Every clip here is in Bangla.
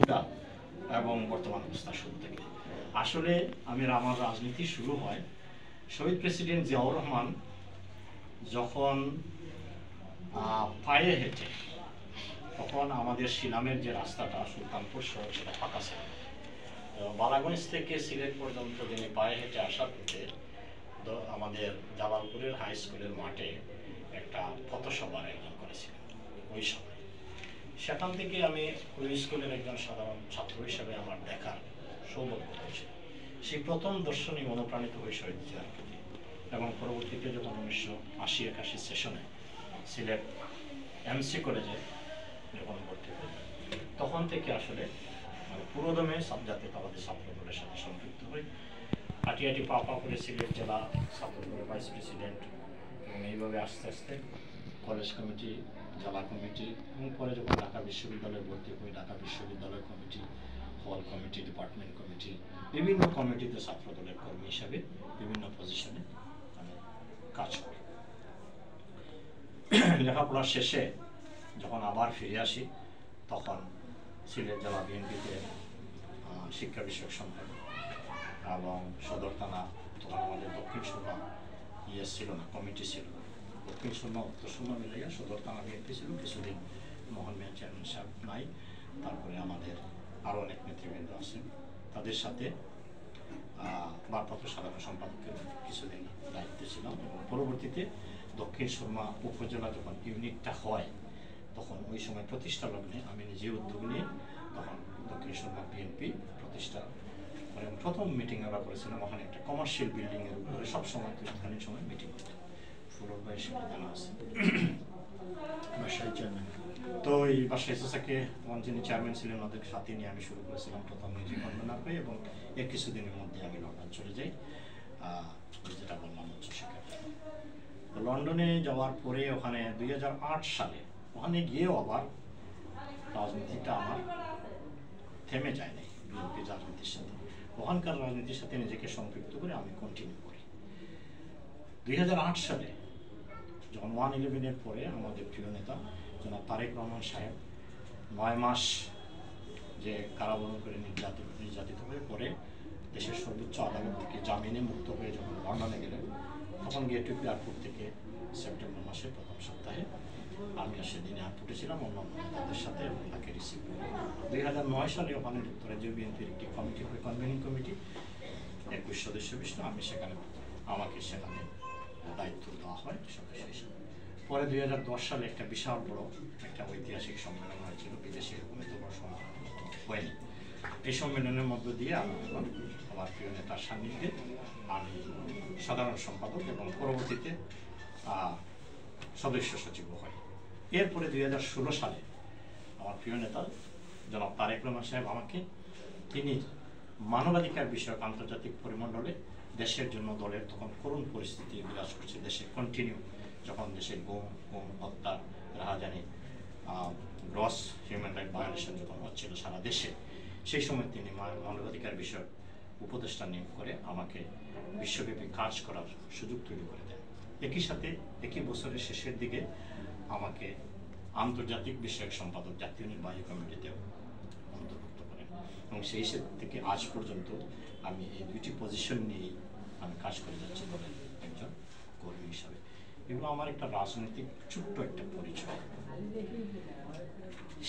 শুরুটা এবং বর্তমান অবস্থা শুরু থেকে। আসলে আমার রাজনীতি শুরু হয় শহীদ প্রেসিডেন্ট জিয়াউর রহমান যখন পায়ে হেঁটে, তখন আমাদের শিলামের যে রাস্তাটা সুলতানপুর শহর সেটা ফাঁকা ছিল। বালাগঞ্জ থেকে সিলেট পর্যন্ত তিনি পায়ে হেঁটে আসার পথে আমাদের জালালপুরের হাই স্কুলের মাঠে একটা পথসভার আয়োজন করেছিলেন ওই সময়। সেখান থেকে আমি ওই স্কুলের একজন সাধারণ ছাত্র হিসেবে আমার দেখার সৌভাগ্য হয়েছে। সেই প্রথম দর্শনই অনুপ্রাণিত হয়ে শহীদ জিয়ার প্রতি, এবং পরবর্তীতে যখন 1980-81 সেশনে সিলেট এমসি কলেজে যখন ভর্তি হই, তখন থেকে আসলে পুরোদমে জাতীয়তাবাদী ছাত্র দলের সাথে সম্পৃক্ত হই। হাঁটি হাঁটি পা পা করে সিলেট জেলা ছাত্র দলের ভাইস প্রেসিডেন্ট, এবং এইভাবে আস্তে আস্তে কলেজ কমিটি, জেলা কমিটি, এবং পরে যখন ঢাকা বিশ্ববিদ্যালয়ে ভর্তি হই ঢাকা বিশ্ববিদ্যালয় কমিটি, হল কমিটি, ডিপার্টমেন্ট কমিটি, বিভিন্ন কমিটিতে ছাত্র দলের কর্মী হিসাবে বিভিন্ন পজিশনে আমি কাজ করি। লেখাপড়া শেষে যখন আবার ফিরে আসি, তখন সিলেট জেলা বিএনপিতে শিক্ষা বিষয়ক সম্পাদক, এবং সদর থানা, তখন আমাদের দক্ষিণ সুরমা ছিল না, কমিটি ছিল না, দক্ষিণ সুরমা উত্তর সুরমা মিলাইয়া সদর থানা বিএনপি ছিল। কিছুদিন মোহন মিয়া চেয়ারম্যান সাহেব নাই, তারপরে আমাদের আরও অনেক নেতৃবৃন্দ আছেন, তাদের সাথে ভারপ্রাপ্ত সাধারণ সম্পাদকের কিছুদিন দায়িত্বে ছিলাম। এবং পরবর্তীতে দক্ষিণ সুরমা উপজেলা যখন ইউনিটটা হয়, তখন ওই সময় প্রতিষ্ঠা লগ্নে আমি নিজে উদ্যোগ নিয়ে তখন দক্ষিণ সুরমা বিএনপি প্রতিষ্ঠা করে প্রথম মিটিং আমরা করেছিলাম ওখানে একটা কমার্শিয়াল বিল্ডিংয়ের উপরে। সবসময় তৎকালীন সময় মিটিং হতো, ফুলর ভাই সেটা জানা আছে, বাসায় চেয়ারম্যান। তো এই বাসায় এসএসকে যিনি চেয়ারম্যান ছিলেন ওদের সাথে নিয়ে আমি শুরু করেছিলাম প্রথম নিজে কনভেনার হয়ে, এবং এর কিছুদিনের মধ্যে আমি লন্ডন চলে যাই, যেটা বললাম উচ্চশিক্ষার জন্য। তো লন্ডনে যাওয়ার পরে ওখানে 2008 সালে ওখানে গিয়েও আবার রাজনীতিটা আমার থেমে যায় নাই। বিএনপির রাজনীতির সাথে, ওখানকার রাজনীতির সাথে নিজেকে সম্পৃক্ত করে আমি কন্টিনিউ করি। 2008 সালে যখন 1/11-এর পরে আমাদের প্রিয় নেতা জনাব তারেক রহমান সাহেব 9 মাস যে কারাবরণ করে নির্যাতিত হয়ে পরে দেশের সর্বোচ্চ আদালত থেকে জামিনে মুক্ত হয়ে যখন লন্ডনে গেলেন, তখন গেটওয়ে এয়ারপোর্ট থেকে সেপ্টেম্বর মাসের প্রথম সপ্তাহে আমি সেদিন এয়ারপোর্টে ছিলাম অন্যান্য নেতাদের সাথে, এবং তাকে রিসিভ করি। 2009 সালে ওখানে যুক্তরাজ্য বিএনপির একটি কমিটি হয়, কনভেনিং কমিটি, 21 সদস্য বিশিষ্ট। আমাকে সেখানে দায়িত্ব দেওয়া হয় সদস্য হিসেবে। পরে 2010 সালে একটা বিশাল বড় একটা ঐতিহাসিক সম্মেলন হয়েছিল, বিদেশে এরকম এত বড় সম্মেলন হয়নি। এই সম্মেলনের মধ্য দিয়ে আমার প্রিয় নেতার সান্নিধ্যে আমি সাধারণ সম্পাদক এবং পরবর্তীতে সদস্য সচিব হয়। এরপরে 2016 সালে আমার প্রিয় নেতা জনাব তারেক রহমান সাহেব আমাকে, তিনি মানবাধিকার বিষয়ক আন্তর্জাতিক পরিমণ্ডলে দেশের জন্য দলের তখন করুণ পরিস্থিতি বিরাজ করছে দেশে, কন্টিনিউ যখন দেশে গুম হত্যা, রাহাজানি, গ্রস হিউম্যান রাইট ভায়োলেশন যখন হচ্ছিল সারা দেশে, সেই সময় তিনি মানবাধিকার বিষয়ক উপদেষ্টা নিয়োগ করে আমাকে বিশ্বব্যাপী কাজ করার সুযোগ তৈরি করে দেন। একই সাথে একই বছরের শেষের দিকে আমাকে আন্তর্জাতিক বিষয়ক সম্পাদক জাতীয় নির্বাহী কমিটিতেও অন্তর্ভুক্ত করেন, এবং সেই থেকে আজ পর্যন্ত আমি এই দুইটি পজিশন নিয়েই আমি কাজ করে যাচ্ছি দলের একজন কর্মী হিসাবে। এগুলো আমার একটা রাজনৈতিক ছোট্ট একটা পরিচয়।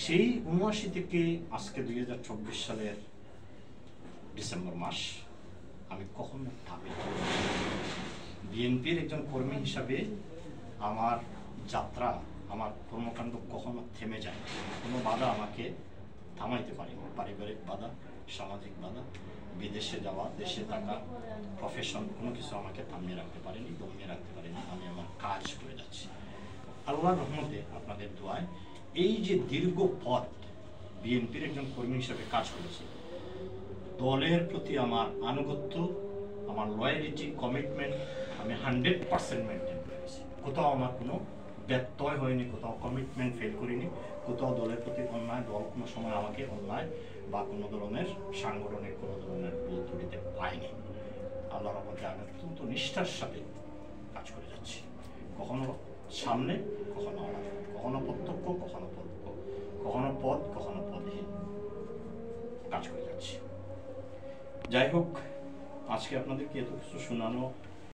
সেই 79 থেকে আজকে 2024 সালের ডিসেম্বর মাস, আমি কখনো ভাবি বিএনপির একজন কর্মী হিসাবে আমার যাত্রা, আমার কর্মকাণ্ড কখনো থেমে যায়। কোনো বাধা আমাকে থামাইতে পারেনি, পারিবারিক বাধা, সামাজিক বাধা, বিদেশে যাওয়া, দেশে থাকা, প্রফেশন, কোনো কিছু আমাকে থামিয়ে রাখতে পারেনি, দমিয়ে রাখতে পারেনি। আমি আমার কাজ করে যাচ্ছি আল্লাহর রহমতে, আপনাদের দোয়ায়। এই যে দীর্ঘ পথ বিএনপির একজন কর্মী হিসেবে কাজ করেছি, দলের প্রতি আমার আনুগত্য, আমার লয়ালিটি, কমিটমেন্ট আমি 100% মেনটেন করেছি। কোথাও আমার কোনো ব্যত্যয় হয়নি, কোথাও কমিটমেন্ট ফেল করিনি, কোথাও দলের প্রতি অন্যায়, দল কোনো সময় আমাকে অন্যায় বা কোনো ধরনের সাংগঠনিক কোনো ধরনের ভুল ত্রুটিতে পাইনি। আল্লাহর রহমতে আমি অত্যন্ত নিষ্ঠার সাথে কাজ করে যাচ্ছি, কখনো সামনে, কখনো প্রত্যক্ষ, কখনো পরোক্ষ, কখনো পদ, কখনো পদহীন। কাজ করে যাচ্ছি। যাই হোক, আজকে আপনাদেরকে এত কিছু শোনানো